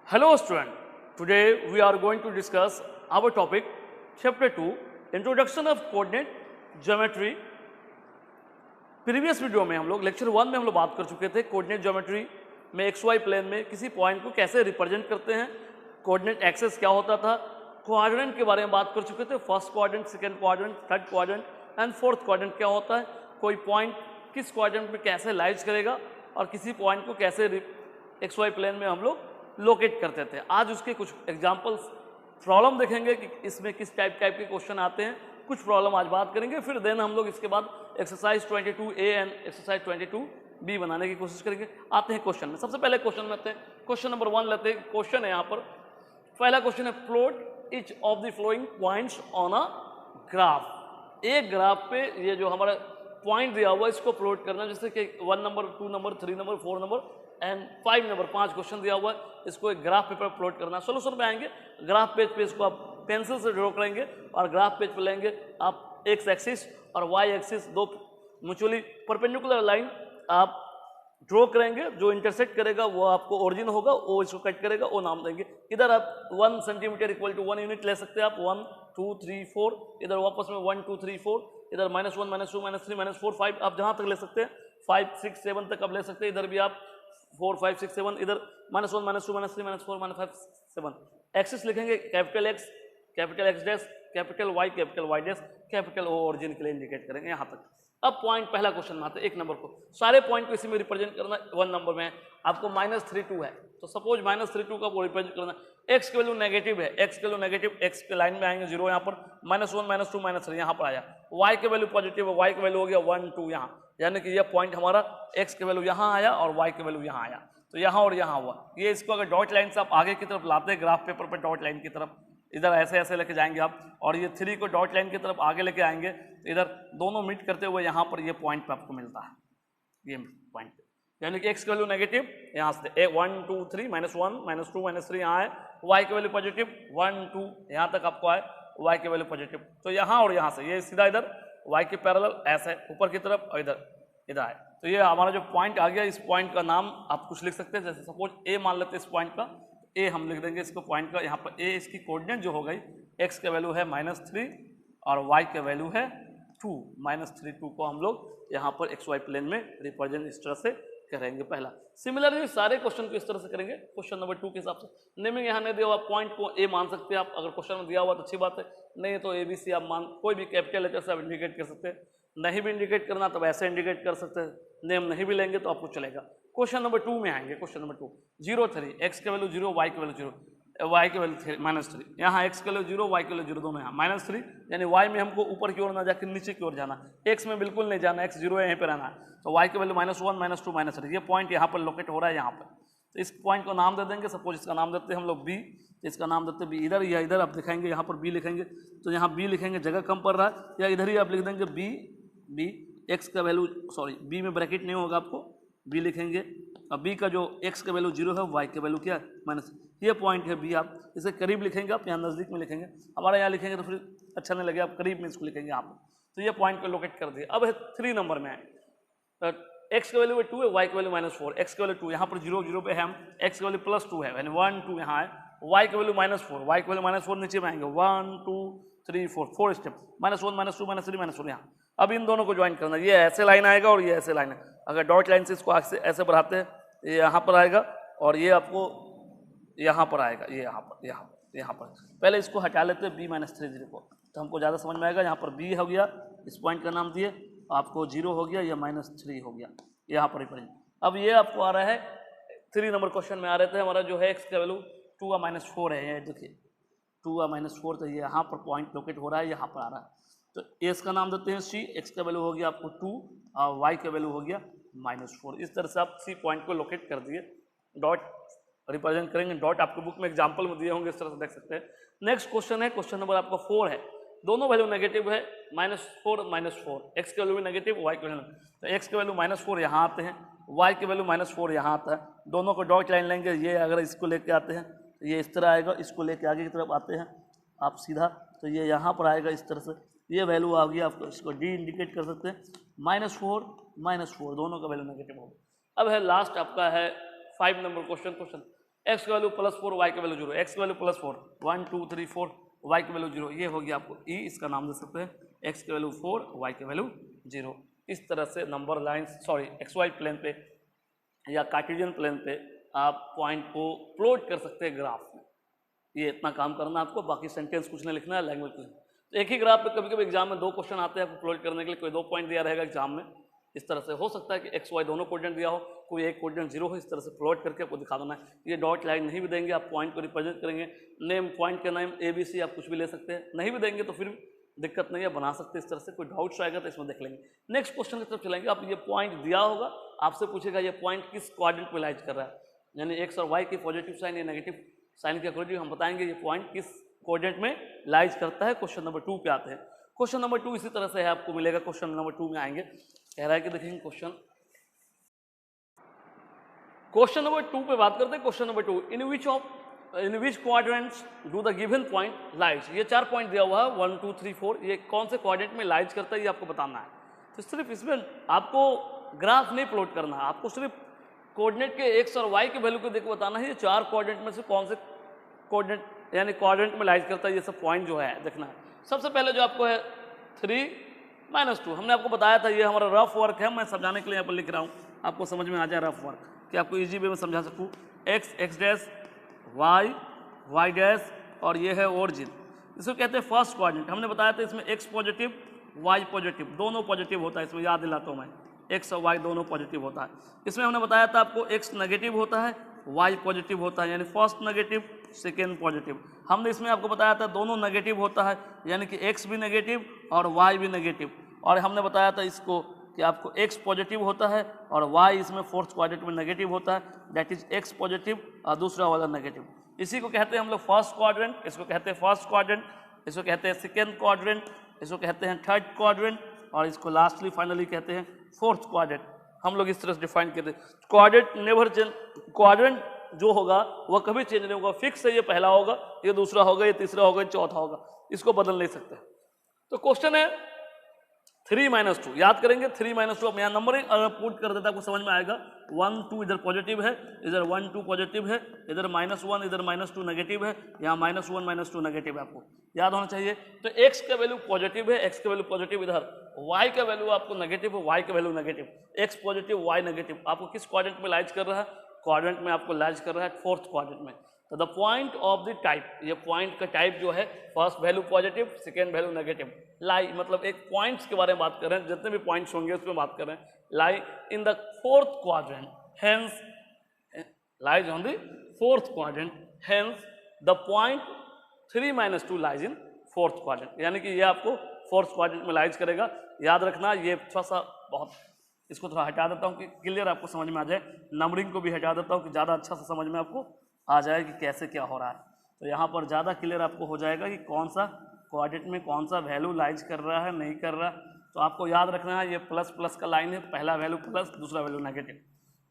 Hello student, today we are going to discuss our topic chapter 2 Introduction of Coordinate Geometry। Previous video में हम लोग lecture 1 में हम लोग बात कर चुके थे कोऑर्डिनेट ज्योमेट्री में XY प्लेन में किसी पॉइंट को कैसे रिप्रेजेंट करते हैं, कोऑर्डिनेट एक्सेस क्या होता था, क्वाड्रेंट के बारे में बात कर चुके थे, first quadrant, second quadrant, third quadrant and fourth quadrant क्या होता है, कोई पॉइंट किस क्वाड्रेंट में कैसे लाइज करेगा और किसी पॉइंट को कैसे XY प्लेन में हम लोग लोकेट करते थे। आज उसके कुछ एग्जाम्पल्स प्रॉब्लम देखेंगे कि इसमें किस टाइप के क्वेश्चन आते हैं, कुछ प्रॉब्लम आज बात करेंगे, फिर देन हम लोग इसके बाद exercise 22A and exercise 22B बनाने की कोशिश करेंगे। आते हैं क्वेश्चन में। सबसे पहले क्वेश्चन में आते हैं, क्वेश्चन नंबर 1 लेते हैं। क्वेश्चन है यहाँ पर, पहला क्वेश्चन है plot each of the flowing points on a graph. एक ग्राफ पे ये जो हमारा पॉइंट दिया हुआ है इसको प्लॉट करना, जैसे कि 1 number, 2 number, 3 number, 4 number and 5 number, 5 question दिया हुआ है, इसको एक ग्राफ पेपर प्लॉट करना। सोल्यूशन में आएंगे, ग्राफ पेज पे इसको आप पेंसिल से ड्रॉ करेंगे और ग्राफ पेज पे लेंगे आप एक्स एक्सिस और वाई एक्सिस, दो म्यूचुअली परपेंडिकुलर लाइन आप ड्रॉ करेंगे। जो इंटरसेक्ट करेगा वो आपको ओरिजिन होगा, वो इसको कट करेगा, वो नाम देंगे। इधर आप 1 सेंटीमीटर इक्वल टू 1 यूनिट ले सकते हैं आप, 1 2 3 4, इधर वापस में 1 2 3 4, इधर -1 -2 -3 -4 5, आप जहाँ तक ले सकते हैं, 5 6 7 तक आप ले सकते हैं। इधर भी आप 4 5 6 7, इधर -1 -2 -3 -4 -5 7। एक्सिस लिखेंगे capital X dash, capital Y dash, capital O origin के लिए इंडिकेट करेंगे यहाँ तक। अब पॉइंट पहला क्वेश्चन में आते हैं, 1 नंबर को सारे पॉइंट को इसी में रिप्रेजेंट करना। 1 नंबर में आपको -32 है, तो सपोज -32 का वो रिप्रेजेंट करना। एक्स की वैल्यू नेगेटिव है, एक्स की वैल्यू नेगेटिव, एक्स के लाइन में आएंगे 0 यहाँ पर, -1 -2 -3 यहाँ पर आया। वाई की वैल्यू पॉजिटिव है, वाई की वैल्यू हो गया 1 2 यहाँ, यानी कि यह पॉइंट हमारा एक्स की वैल्यू यहाँ आया और वाई की वैल्यू यहाँ आया, तो यहाँ और यहाँ हुआ। ये इसको अगर डॉट लाइन से आप आगे की तरफ लाते हैं ग्राफ पेपर पर, डॉट लाइन की तरफ इधर ऐसे ऐसे लेके जाएंगे आप, और ये 3 को डॉट लाइन की तरफ आगे लेके आएंगे, तो इधर दोनों मीट करते हुए यहाँ पर ये पॉइंट पे आपको मिलता है, ये पॉइंट, यानी कि एक्स की वैल्यू नेगेटिव यहाँ से 1 2 3 -1 -2 -3 यहाँ है, वाई की वैल्यू पॉजिटिव 1 2 यहाँ तक आपको आए, वाई की वैल्यू पॉजिटिव, तो यहाँ और यहाँ से ये सीधा इधर वाई के पैरेलल ऐसे ऊपर की तरफ और इधर आए, तो ये हमारा जो पॉइंट आ गया, इस पॉइंट का नाम आप कुछ लिख सकते हैं। जैसे सपोज ए मान लेते हैं, इस पॉइंट का ए हम लिख देंगे इसको पॉइंट का, यहाँ पर ए इसकी कोऑर्डिनेट जो हो गई, एक्स के वैल्यू है -3 और वाई के वैल्यू है 2, -3 2 को हम लोग यहाँ पर XY प्लेन में रिप्रेजेंट इस तरह से करेंगे पहला। सिमिलरली सारे क्वेश्चन को इस तरह से करेंगे। क्वेश्चन नंबर 2 के हिसाब से नेमिंग यहाँ नहीं दिया हुआ, पॉइंट को ए मान सकते हैं आप, अगर क्वेश्चन में दिया हुआ तो अच्छी बात है, नहीं तो ABC आप मान, कोई भी कैपिटल लेटर से आप इंडिकेट कर सकते हैं। नहीं भी इंडिकेट करना तब ऐसे इंडिकेट कर सकते हैं, नेम नहीं भी लेंगे तो आपको चलेगा। क्वेश्चन नंबर 2 में आएंगे, क्वेश्चन नंबर 2 0 3, एक्स के वैल्यू 0, वाई के वैल्यू 0, वाई के वैल्यू -3, यहाँ एक्स के वैल्यू 0, वाई के वैल्यू 0, दोनों यहाँ -3, यानी वाई में हमको ऊपर की ओर ना जाकर नीचे की ओर जाना, एक्स में बिल्कुल नहीं जाना, एक्स 0 है यहीं पर रहना है, तो वाई के वैल्यू -1 -2 -3, ये पॉइंट यहाँ पर लोकेट हो रहा है यहाँ पर, तो इस पॉइंट को नाम दे देंगे। सपोज इसका नाम देते हैं हम लोग बी, इसका नाम देते हैं बी। इधर या इधर आप दिखाएंगे, यहाँ पर बी लिखेंगे, तो यहाँ बी लिखेंगे, जगह कम पड़ रहा है, या इधर ही आप लिख देंगे बी, एक्स का वैल्यू, सॉरी बी में ब्रैकेट नहीं होगा आपको, बी लिखेंगे, अब बी का जो एक्स का वैल्यू 0 है, वाई का वैल्यू क्या है -, ये पॉइंट है बी। आप इसे करीब लिखेंगे, आप यहाँ नज़दीक में लिखेंगे, हमारे यहाँ लिखेंगे तो फिर अच्छा नहीं लगेगा, आप करीब में इसको लिखेंगे यहाँ पर, तो ये पॉइंट को लोकेट कर दिया। अब है 3 नंबर में है, एक्स का वैल्यू 2 है, वाई का वैल्यू -4, एक्स का वैल्यू 2, यहाँ पर 0 0 पे है, हम एक्स का वैल्यू +2 है, यानी 1 2 यहाँ है, वाई का वैल्यू -4, वाई का वैल्यू -4 नीचे में आएंगे, 1 2 3 4 स्टेप, -1 -2 -3 -4 यहाँ। अब इन दोनों को ज्वाइन करना, ये ऐसे लाइन आएगा और ये ऐसे लाइन है, अगर डॉट लाइन से इसको ऐसे बढ़ाते हैं, ये यहाँ पर आएगा और ये आपको यहाँ पर आएगा, ये यहाँ पर पहले इसको हटा लेते हैं B-3 को, तो हमको ज़्यादा समझ में आएगा। यहाँ पर B हो गया, इस पॉइंट का नाम दिए, आपको 0 हो गया, या -3 हो गया, यहाँ पर रिप्रेजेंट। अब ये आपको आ रहा है 3 नंबर क्वेश्चन में आ रहे थे, हमारा जो है एक्स का वैल्यू 2 का -4 है, ये देखिए 2 का -4, तो ये यहाँ पर पॉइंट लोकेट हो रहा है, यहाँ पर आ रहा है, तो ए इसका नाम देते हैं C, एक्स का वैल्यू हो गया आपको 2 और वाई का वैल्यू हो गया -4। इस तरह से आप C पॉइंट को लोकेट कर दिए, डॉट रिप्रेजेंट करेंगे, डॉट आपको बुक में एग्जांपल में दिए होंगे, इस तरह से देख सकते हैं। नेक्स्ट क्वेश्चन है, क्वेश्चन नंबर आपका 4 है, दोनों वैल्यू नेगेटिव है, -4 -4, एक्स के वैल्यू भी नेगेटिव, वाई के वैल्यू, तो एक्स के वैल्यू -4 यहाँ आते हैं, वाई के वैल्यू -4 यहाँ आता है, दोनों को डॉट लाइन लेंगे, ये अगर इसको लेके आते हैं तो ये इस तरह आएगा, इसको लेके आगे की तरफ आते हैं आप सीधा, तो ये यहाँ पर आएगा इस तरह से, ये वैल्यू आ गई, आपको इसको डी इंडिकेट कर सकते हैं, -4 दोनों का वैल्यू नेगेटिव होगा। अब है लास्ट आपका है 5 नंबर क्वेश्चन एक्स की वैल्यू +4, वाई की वैल्यू 0, एक्स की वैल्यू +4, 1 2 3 4, वाई की वैल्यू 0, ये हो गया आपको ई, इसका नाम दे सकते हैं एक्स की वैल्यू 4, वाई की वैल्यू 0। इस तरह से number lines sorry x y plane पे या कार्टेशियन प्लेन पे आप पॉइंट को प्लॉट कर सकते हैं ग्राफ में। ये इतना काम करना आपको, बाकी सेंटेंस कुछ नहीं लिखना है, लैंग्वेज कुछ नहीं। तो एक ही ग्राफ पे कभी कभी एग्जाम में 2 क्वेश्चन आते हैं आपको प्लॉट करने के लिए, कोई 2 पॉइंट दिया रहेगा एग्जाम में, इस तरह से हो सकता है कि एक्स वाई दोनों कोऑर्डिनेट दिया हो, कोई एक कोऑर्डिनेट 0 हो, इस तरह से प्लॉट करके आपको दिखा देना है। ये डॉट लाइन नहीं भी देंगे, आप पॉइंट को रिप्रेजेंट करेंगे, नेम पॉइंट का नेम ABC आप कुछ भी ले सकते हैं, नहीं भी देंगे तो फिर दिक्कत नहीं है, बना सकते हैं इस तरह से। कोई डाउट्स आएगा तो इसमें देख लेंगे। नेक्स्ट क्वेश्चन की तरफ चलेंगे। आप ये पॉइंट दिया होगा, आपसे पूछेगा ये पॉइंट किस कोऑर्डिनेट में लाइज कर रहा है, यानी एक्स और वाई की पॉजिटिव साइन या नेगेटिव साइन के अकॉर्डिंग हम बताएंगे ये पॉइंट किस कोऑर्डिनेट में लाइज करता है। क्वेश्चन नंबर 2 पे आते हैं। क्वेश्चन नंबर 2 इसी तरह से है, आपको मिलेगा। क्वेश्चन नंबर 2 में आएंगे, कह रहा है कि देखेंगे क्वेश्चन नंबर 2 पे बात करते हैं। Question number 2, in which quadrants do the given point lies. ये 4 पॉइंट दिया हुआ है 1 2 3 4, ये कौन से क्वाड्रेंट में लाइज करता है ये आपको बताना है। तो सिर्फ इसमें आपको ग्राफ नहीं प्लॉट करना है, आपको सिर्फ कोऑर्डिनेट के एक्स और वाई के वैल्यू को देखो बताना है ये 4 कोऑर्डिनेट में से कौन से कोऑर्डिनेट यानी क्वाड्रेंट में लाइज करता है, ये सब पॉइंट जो है देखना है। सबसे पहले जो आपको है 3 -2, हमने आपको बताया था ये हमारा रफ वर्क है, मैं समझाने के लिए यहाँ पर लिख रहा हूँ, आपको समझ में आ जाए रफ वर्क, कि आपको इजी वे में समझा सकूँ। एक्स डैश, वाई डैश, और ये है ओरिजिन, इसको कहते हैं फर्स्ट क्वाड्रेंट। हमने बताया था इसमें एक्स पॉजिटिव वाई पॉजिटिव दोनों पॉजिटिव होता है, इसमें याद दिलाता हूँ मैं, एक्स और वाई दोनों पॉजिटिव होता है। इसमें हमने बताया था आपको एक्स नेगेटिव होता है, वाई पॉजिटिव होता है, यानी फर्स्ट नेगेटिव सेकेंड पॉजिटिव। हमने इसमें आपको बताया था दोनों नेगेटिव होता है, यानी कि एक्स भी नेगेटिव और वाई भी नेगेटिव। और हमने बताया था इसको कि आपको एक्स पॉजिटिव होता है और वाई इसमें फोर्थ क्वाड्रेंट में नेगेटिव होता है, दैट इज एक्स पॉजिटिव और दूसरा वाला नेगेटिव। इसी को कहते हैं हम लोग फर्स्ट क्वाड्रेंट, इसको कहते हैं फर्स्ट क्वाड्रेंट, इसको कहते हैं सेकेंड क्वाड्रेंट, इसको कहते हैं थर्ड क्वाड्रेंट, और इसको लास्टली फाइनली कहते हैं फोर्थ क्वाड्रेंट। हम लोग इस तरह से डिफाइन करते हैं। क्वाड्रेंट नेवर चेंज, क्वाड्रेंट जो होगा वह कभी चेंज नहीं होगा, फिक्स है, ये पहला होगा, ये दूसरा होगा, ये तीसरा होगा, ये चौथा होगा, इसको बदल नहीं सकते। तो क्वेश्चन है 3 -2, याद करेंगे 3 -2। अब यहाँ नंबरिंग अगर पुट कर देता है आपको समझ में आएगा। 1 2 इधर पॉजिटिव है, इधर 1 2 पॉजिटिव है, इधर -1 इधर -2 नेगेटिव है, यहाँ -1 -2 नेगेटिव है, आपको याद होना चाहिए। तो x का वैल्यू पॉजिटिव है, x का वैल्यू पॉजिटिव इधर, y का वैल्यू आपको नेगेटिव है, y का value negative, x positive y negative. आपको किस क्वाड्रेंट में लाइज कर रहा है, क्वाड्रेंट में आपको लाइज कर रहा है फोर्थ क्वाड्रेंट में। तो the point of the type, ये पॉइंट का टाइप जो है first value positive second value negative, lie मतलब एक पॉइंट्स के बारे में बात कर रहे हैं, जितने भी पॉइंट्स होंगे उसमें बात कर रहे हैं, lie in the fourth quadrant, hence lies on the fourth quadrant, hence the point 3 -2 lies in fourth quadrant, यानी कि ये आपको फोर्थ क्वाड्रेंट में लाइज करेगा। याद रखना, ये थोड़ा सा बहुत, इसको थोड़ा हटा देता हूँ कि क्लियर आपको समझ में आ जाए, नंबरिंग को भी हटा देता हूँ कि ज़्यादा अच्छा से समझ में आपको आ जाए कि कैसे क्या हो रहा है। तो यहाँ पर ज़्यादा क्लियर आपको हो जाएगा कि कौन सा क्वाड्रेंट में कौन सा वैल्यू लाइज कर रहा है, नहीं कर रहा। तो आपको याद रखना है ये प्लस प्लस का लाइन है, पहला वैल्यू प्लस दूसरा वैल्यू नेगेटिव।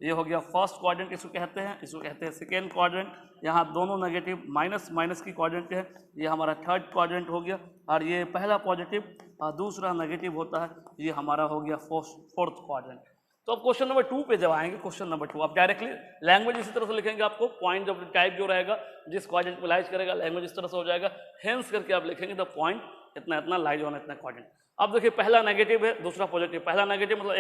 ये हो गया फर्स्ट क्वाड्रेंट, इसको कहते हैं, इसको कहते हैं सेकेंड क्वाड्रेंट, यहाँ दोनों नेगेटिव माइनस माइनस की क्वाड्रेंट है, ये हमारा थर्ड क्वाड्रेंट हो गया, और ये पहला पॉजिटिव और दूसरा नेगेटिव होता है, ये हमारा हो गया फोर्थ क्वाड्रेंट। तो अब क्वेश्चन नंबर 2 पे जब आएंगे, क्वेश्चन नंबर 2 आप डायरेक्टली लैंग्वेज इसी तरह से लिखेंगे, आपको पॉइंट ऑफ टाइप जो रहेगा जिस क्वाड्रेंट में लाइज करेगा लैंग्वेज इस तरह से हो जाएगा, हेंस करके आप लिखेंगे द पॉइंट इतना इतना लाइज ऑन इतना क्वाड्रेंट। अब देखिए पहला नेगेटिव है दूसरा पॉजिटिव, पहला नेगेटिव मतलब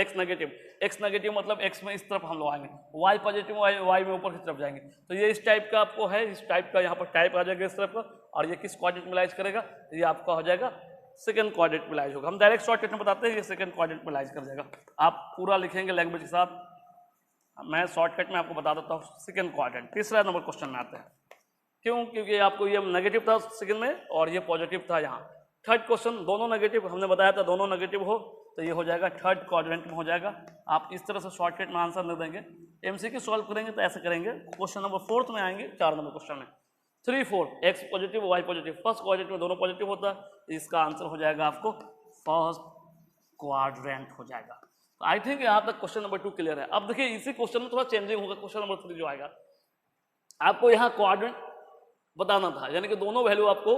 एक्स नेगेटिव मतलब एक्स में इस तरफ हम लोग आएंगे, वाई पॉजिटिव वाई में ऊपर की तरफ जाएंगे। तो ये इस टाइप का आपको है, इस टाइप का यहाँ पर टाइप आ जाएगा इस तरफ का, और ये किस क्वाड्रेंट में लाइज करेगा, ये आपका हो जाएगा सेकंड क्वाड्रेंट में लाइज होगा। हम डायरेक्ट शॉर्टकट में बताते हैं, ये सेकंड क्वाड्रेंट में लाइज कर जाएगा। आप पूरा लिखेंगे लैंग्वेज के साथ, मैं शॉर्टकट में आपको बता देता हूँ सेकंड क्वाड्रेंट। तीसरा नंबर क्वेश्चन में आते हैं, क्यों, क्योंकि आपको ये नेगेटिव था सेकंड में और ये पॉजिटिव था यहाँ। थर्ड क्वेश्चन दोनों नेगेटिव, हमने बताया था दोनों नेगेटिव हो तो ये हो जाएगा थर्ड क्वाड्रेंट में हो जाएगा। आप इस तरह से शॉर्टकट में आंसर नहीं देंगे, एमसीक्यू सॉल्व करेंगे तो ऐसे करेंगे। क्वेश्चन नंबर 4 में आएंगे, 4 नंबर क्वेश्चन में 3 4 x positive y positive, first quadrant में दोनों पॉजिटिव होता है, इसका आंसर हो जाएगा आपको फर्स्ट क्वाड्रेंट हो जाएगा। तो आई थिंक यहाँ तक क्वेश्चन नंबर 2 क्लियर है। अब देखिए इसी क्वेश्चन में थोड़ा चेंजिंग होगा, क्वेश्चन नंबर 3 जो आएगा आपको यहाँ क्वाड्रेंट बताना था, यानी कि दोनों वैल्यू आपको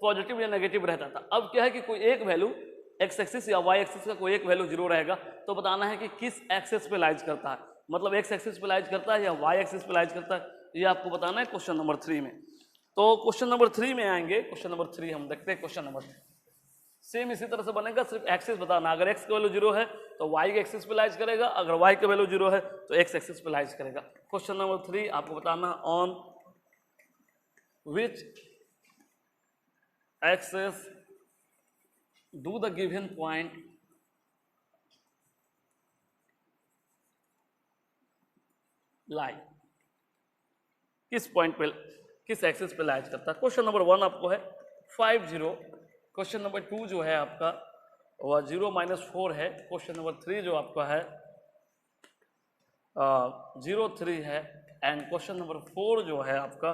पॉजिटिव या नेगेटिव रहता था। अब क्या है कि कोई एक वैल्यू एक्स एक्सिस या वाई एक्सिस का कोई एक वैल्यू 0 रहेगा, तो बताना है कि किस एक्सिस पे लाइज करता है, मतलब एक्स एक्सिस पे लाइज करता है या वाई एक्सिस पे लाइज करता है। ये आपको बताना है क्वेश्चन नंबर 3 में। तो क्वेश्चन नंबर 3 में आएंगे। क्वेश्चन नंबर 3 हम देखते हैं। क्वेश्चन नंबर 3 सेम इसी तरह से बनेगा, सिर्फ एक्सिस बताना। अगर एक्स की वैल्यू 0 है तो वाई के एक्सिस पे लाइज करेगा, अगर वाई की वैल्यू 0 है तो एक्स एक्सिस पे लाइज करेगा। क्वेश्चन नंबर 3 आपको बताना, on which axis do the given point लाई, किस पॉइंट पे, किस एक्सिस पे लाइज करता है। क्वेश्चन नंबर 1 आपको है 5 0। क्वेश्चन नंबर 2 जो है आपका वह 0 -4 है। क्वेश्चन नंबर 3 जो आपका है 0 3 है। एंड क्वेश्चन नंबर 4 जो है आपका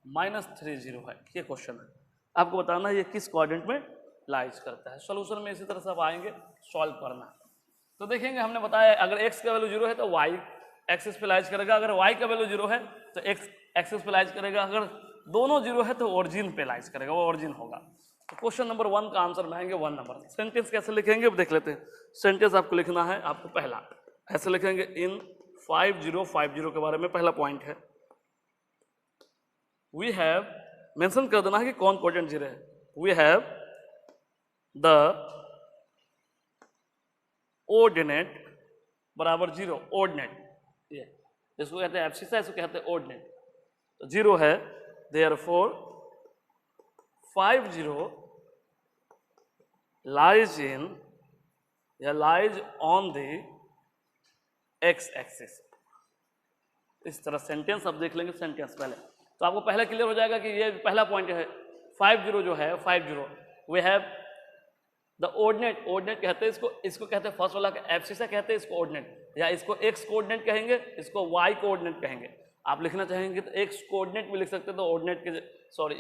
-3 0 है। ये क्वेश्चन है, आपको बताना है ये किस क्वाड्रेंट में लाइज करता है। सॉल्यूशन में इसी तरह से आप आएंगे, सॉल्व करना। तो देखेंगे, हमने बताया अगर x का वैल्यू 0 है तो y एक्सिस पे लाइज करेगा, अगर y का वैल्यू 0 है तो x एक्सिस पे लाइज करेगा, अगर दोनों 0 है तो ओरिजिन पे लाइज करेगा, वो ओरिजिन होगा। तो क्वेश्चन नंबर 1 का आंसर में आएंगे 1 नंबर। सेंटेंस कैसे लिखेंगे अब देख लेते हैं। सेंटेंस आपको लिखना है, आपको पहला ऐसे लिखेंगे, इन 5 0 5 0 के बारे में पहला पॉइंट है, वी हैव, मेंशन कर देना है कि कौन क्वाड्रेंट 0 है। वी हैव द ऑर्डिनेट बराबर 0, ऑर्डिनेट, ये इसको कहते हैं एब्सिसा, इसको कहते हैं ऑर्डिनेट। तो 0 है, देयरफॉर 5 0 लाइज इन या lies on the x axis. इस तरह सेंटेंस आप देख लेंगे। सेंटेंस पहले तो आपको पहले क्लियर हो जाएगा कि ये पहला पॉइंट है 5 0 जो है 5 0, we have the ordinate, ordinate कहते हैं इसको, इसको कहते हैं फर्स्ट वाला एब्सिसा कहते हैं इसको ऑर्डिनेट, या इसको एक्स कोऑर्डिनेट कहेंगे, इसको वाई कोऑर्डिनेट कहेंगे। आप लिखना चाहेंगे तो एक्स कोऑर्डिनेट भी लिख सकते हैं, तो ऑर्डिनेट के सॉरी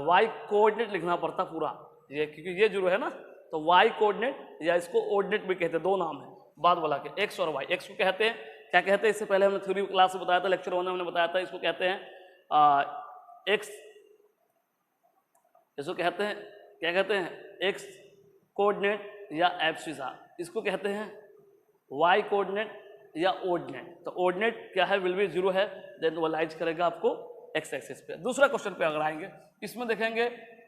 वाई कोऑर्डिनेट लिखना पड़ता पूरा ये, क्योंकि ये 0 है ना, तो वाई कोऑर्डिनेट या इसको ऑर्डिनेट भी कहते हैं, दो नाम है बाद वाला के, एक्स और वाई। एक्स को कहते हैं क्या कहते हैं, इससे पहले हमने थ्योरी क्लास में बताया था, लेक्चर 1 में हमने बताया था, इसको कहते हैं एक्स, इसको कहते हैं क्या कहते हैं, एक्स कोऑर्डिनेट या एब्सिसा। इसको कहते हैं वाई कोऑर्डिनेट या ऑर्डिनेट। तो ऑर्डिनेट क्या है, विल बी 0 है, देन वो लाइज करेगा आपको एक्स एक्सिस पे। दूसरा क्वेश्चन पे अगर आएंगे, इसमें देखेंगे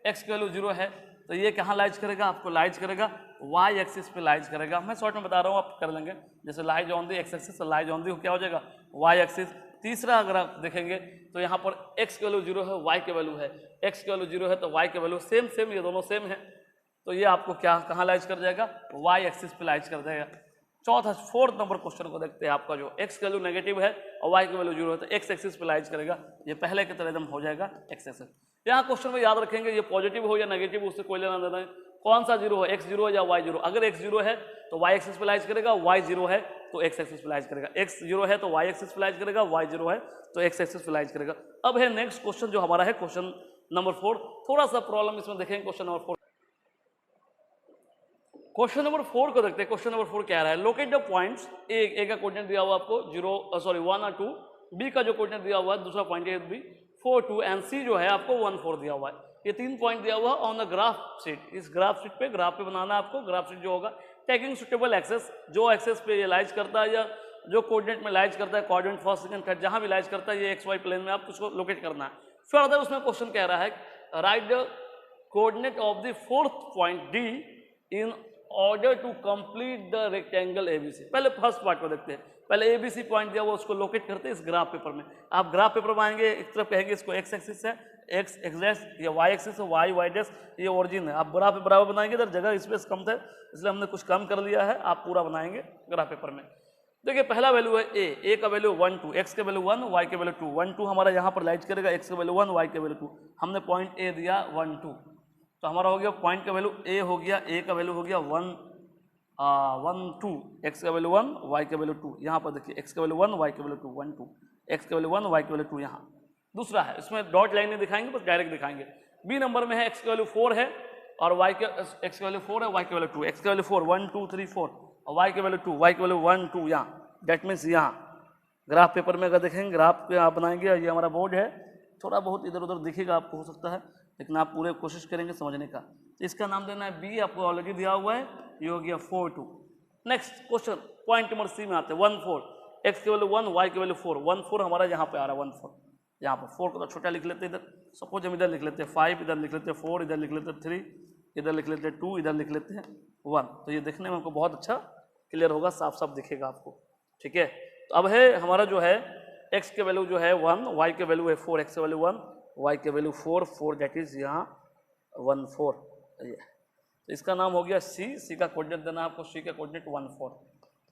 एक्स की वैल्यू 0 है तो ये कहाँ लाइज करेगा, आपको लाइज करेगा वाई एक्सिस पे लाइज करेगा। मैं शॉर्ट में बता रहा हूँ, आप कर लेंगे। जैसे lies on the x axis, lies on the क्या हो जाएगा, वाई एक्सिस। तीसरा अगर आप देखेंगे तो यहाँ पर x की वैल्यू 0 है, y की वैल्यू है, x की वैल्यू 0 है तो y की वैल्यू सेम सेम, ये दोनों सेम है, तो ये आपको क्या कहाँ लाइज कर जाएगा, y एक्सिस पे लाइज कर जाएगा। चौथा 4th नंबर क्वेश्चन को देखते हैं। आपका जो x की वैल्यू नेगेटिव है और y की वैल्यू 0 है तो x एक्सिस पे लाइज करेगा, ये पहले की तरह एकदम हो जाएगा x एक्सिस। यहाँ क्वेश्चन में याद रखेंगे ये पॉजिटिव हो या नेगेटिव उससे कोई लेना देना है, कौन सा 0 है, x 0 है या y 0। अगर x 0 है तो y एक्सिस पे लाइज करेगा, y 0 है तो x एक्सिस पे लाइज करेगा, x 0 है तो y एक्सिस पे लाइज करेगा, y 0 है तो x एक्सिस पे लाइज करेगा। अब है नेक्स्ट क्वेश्चन जो हमारा है क्वेश्चन नंबर 4। थोड़ा सा प्रॉब्लम इसमें देखेंगे क्वेश्चन नंबर 4। क्वेश्चन नंबर 4 को देखते हैं। क्वेश्चन नंबर 4 क्या रहा है, लोकेट द पॉइंट्स, ए का कोऑर्डिनेट दिया हुआ आपको 1 और 2, बी का जो कोऑर्डिनेट दिया हुआ है दूसरा पॉइंट ए बी 4 2, एंड सी जो है आपको 1 4 दिया हुआ है। ये 3 पॉइंट दिया हुआ है ऑन द ग्राफ शीट। इस ग्राफ शीट पे बनाना है आपको। ग्राफ शीट जो होगा टेकिंग सुटेबल एक्सेस, जो एक्सेस पे ये लाइज करता है या जो कोऑर्डिनेट में लाइज करता है, कोऑर्डिनेट फर्स्ट सेकंड थर्ड जहां भी लाइज करता है, ये एक्स वाई प्लेन में आप उसको लोकेट करना है। फर्दर उसमें क्वेश्चन कह रहा है write the coordinate of the 4th point D in order to complete the rectangle ABC. पहले फर्स्ट पार्ट को देखते हैं। पहले एबीसी पॉइंट दिया हुआ उसको लोकेट करते हैं इस ग्राफ पेपर में। आप ग्राफ पेपर में आएंगे, एक तरफ कहेंगे इसको एक्स एक्सिस है, एक्स एक्स डैश, या वाई एक्सिस है, वाई वाई डैश, ये ओरिजिन है। आप ग्राफ पे बराबर बनाएंगे, इधर जगह स्पेस कम था इसलिए हमने कुछ कम कर लिया है, आप पूरा बनाएंगे ग्राफ पेपर में। देखिए पहला वैल्यू है ए का वैल्यू 1 2, एक्स के वैल्यू 1, वाई के वैल्यू 2। 1 2 हमारा यहाँ पर लाइज करेगा, एक्स के वैल्यू 1, वाई के वैल्यू 2। हमने पॉइंट ए दिया 1 2, तो हमारा हो गया पॉइंट का वैल्यू ए हो गया, ए का वैल्यू हो गया 1 2, एक्स का वैल्यू 1, वाई का वैल्यू 2। यहाँ पर देखिए एक्स का वैल्यू 1, वाई का वैल्यू 2, 1 2, एक्स का वैल्यू 1, वाई का वैल्यू 2। यहाँ दूसरा है, इसमें डॉट लाइन नहीं दिखाएंगे, बस डायरेक्ट दिखाएंगे। बी नंबर में है एक्स का वैल्यू 4 है और वाई के, एक्स का वैल्यू 4 है, वाई का वैल्यू 2। एक्स का वैल्यू 4 1 2 3 4 और वाई के वैल्यू 2, वाई के वैल्यू 1 2। यहाँ डेट मीन्स यहाँ ग्राफ पेपर में अगर देखेंगे ग्राफ पे आप बनाएंगे, ये हमारा बोर्ड है, थोड़ा बहुत इधर उधर दिखेगा आपको हो सकता है, लेकिन आप पूरे कोशिश करेंगे समझने का। इसका नाम देना है बी, आपको ऑलरेडी दिया हुआ है, ये हो गया 4 2। Next question point number C में आते हैं 1 4। एक्स की वैल्यू 1, वाई की वैल्यू 4, 1 4 हमारा यहाँ पे आ रहा है 1 4, यहाँ पर 4 को तो छोटा लिख लेते हैं इधर, सपोज हम इधर लिख लेते हैं 5, इधर लिख लेते हैं 4, इधर लिख लेते हैं 3, इधर लिख लेते हैं 2, इधर लिख लेते हैं 1। तो ये देखने में हमको बहुत अच्छा क्लियर होगा, साफ साफ दिखेगा आपको, ठीक है। तो अब है हमारा जो है x के वैल्यू जो है 1, y के वैल्यू है 4, x के वैल्यू 1, y के वैल्यू 4, 4 दैट इज यहाँ 1 4, ये तो इसका नाम हो गया c का कोऑर्डिनेट देना है आपको, c का कोऑर्डिनेट 1 4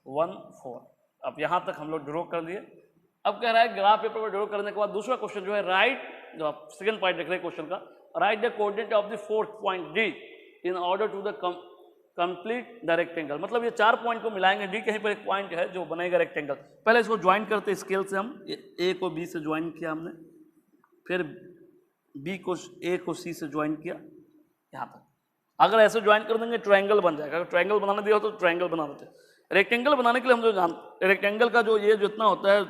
1 4। अब यहाँ तक हम लोग ड्रॉ कर लिए। अब कह रहा है ग्राफ पेपर में ड्रॉ करने के बाद दूसरा क्वेश्चन जो है राइट, जो आप सेकंड पॉइंट देख रहे हैं क्वेश्चन का, write the coordinate of the fourth point D in order to the complete the rectangle. मतलब ये 4 पॉइंट को मिलाएंगे, डी कहीं पर एक पॉइंट है जो बनेगा रेक्टेंगल। पहले इसको ज्वाइन करते स्केल से, हम ए को बी से ज्वाइन किया हमने, फिर बी को ए को सी से ज्वाइन किया यहाँ तक। अगर ऐसे ज्वाइन कर देंगे ट्रायंगल बन जाएगा। अगर ट्रायंगल बनाने दिया हो तो ट्रायंगल बना देते। रेक्टेंगल बनाने के लिए हम जो जानते, रेक्टेंगल का जो ये जितना होता है,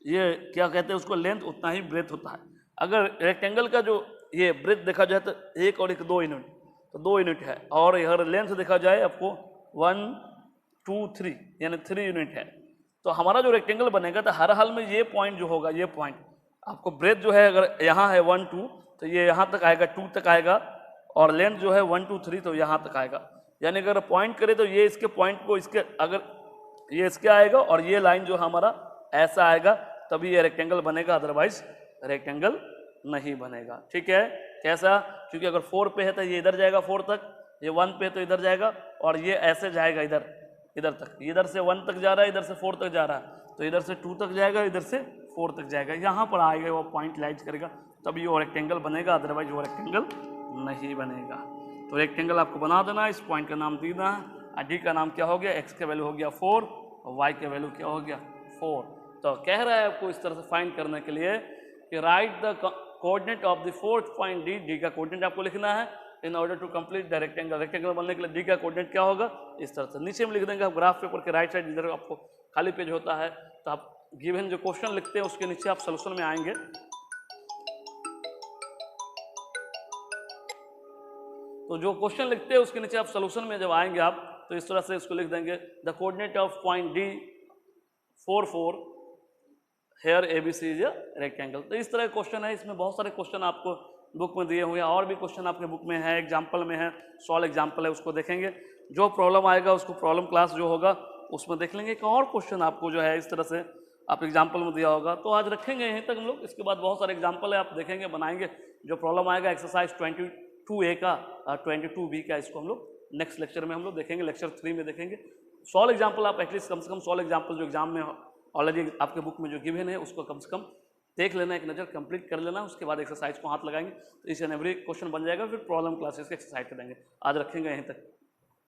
ये क्या कहते हैं उसको, लेंथ उतना ही ब्रेथ होता है। अगर रेक्टेंगल का जो ये ब्रेथ देखा जाए तो 1 और 1 2 यूनिट, तो 2 यूनिट है, और यह लेंथ देखा जाए आपको 1 2 3 यानी 3 यूनिट है। तो हमारा जो रेक्टेंगल बनेगा तो हर हाल में ये पॉइंट जो होगा, ये पॉइंट आपको ब्रेथ जो है, अगर यहाँ है 1 2 तो ये यहाँ तक आएगा, 2 तक आएगा, और लेंथ जो है 1 2 3 तो यहाँ तक आएगा। यानी अगर पॉइंट करें तो ये इसके पॉइंट को, इसके अगर ये इसके आएगा और ये लाइन जो हमारा ऐसा आएगा, तभी ये रेक्टेंगल बनेगा, अदरवाइज रेक्टेंगल नहीं बनेगा। ठीक है, कैसा? क्योंकि अगर 4 पे है तो ये इधर जाएगा 4 तक, ये 1 पे तो इधर जाएगा, और ये ऐसे जाएगा इधर इधर तक, इधर से 1 तक जा रहा है, इधर से 4 तक जा रहा है, तो इधर से 2 तक जाएगा, इधर से 4 तक जाएगा, यहाँ पर आएगा वो पॉइंट लाइज करेगा, तभी वो रेक्टेंगल बनेगा, अदरवाइज वो रेक्टेंगल नहीं बनेगा। तो रेक्टेंगल आपको बना देना, इस पॉइंट का नाम देना है, डी का नाम क्या हो गया, एक्स का वैल्यू हो गया 4 और वाई का वैल्यू क्या हो गया 4। तो कह रहा है आपको इस तरह से फाइंड करने के लिए कि write the coordinate of the fourth point D, D का कोऑर्डिनेट आपको लिखना है in order to complete the rectangle. Rectangle बनने के लिए डी का कोऑर्डिनेट क्या होगा, इस तरह से नीचे में लिख देंगे आप ग्राफ पेपर के राइट साइड, इधर आपको खाली पेज होता है, तो आप गिवन जो क्वेश्चन लिखते हैं उसके नीचे आप सोल्यूशन में आएंगे। तो जो क्वेश्चन लिखते हैं उसके नीचे आप सोल्यूशन में जब आएंगे आप, तो इस तरह से इसको लिख देंगे the coordinate of point D 4 4 here ABC is a rectangle. तो इस तरह का क्वेश्चन है, इसमें बहुत सारे क्वेश्चन आपको बुक में दिए हुए हैं, और भी क्वेश्चन आपके बुक में है, एग्जाम्पल में है, सॉल्व एग्जाम्पल है, उसको देखेंगे। जो प्रॉब्लम आएगा उसको प्रॉब्लम क्लास जो होगा उसमें देख लेंगे। एक और क्वेश्चन आपको जो है इस तरह से आप एग्जाम्पल में दिया होगा, तो आज रखेंगे यहीं तक हम लोग। इसके बाद बहुत सारे एग्जाम्पल है, आप देखेंगे, बनाएंगे। जो प्रॉब्लम आएगा एक्सरसाइज 22A का 22B का, इसको हम लोग नेक्स्ट लेक्चर में हम लोग देखेंगे, लेक्चर 3 में देखेंगे। सॉल्व एग्जाम्पल आप एटलीस्ट कम से कम सॉल्व एग्जाम्पल जो एग्जाम में ऑलरेडी आपके बुक में जो गिवन है उसको कम से कम देख लेना, एक नज़र कंप्लीट कर लेना। उसके बाद एक्सरसाइज को हाथ लगाएंगे तो इस एंड एवरी क्वेश्चन बन जाएगा, फिर प्रॉब्लम क्लासेस के एक्सरसाइज करेंगे। आज रखेंगे यहीं तक।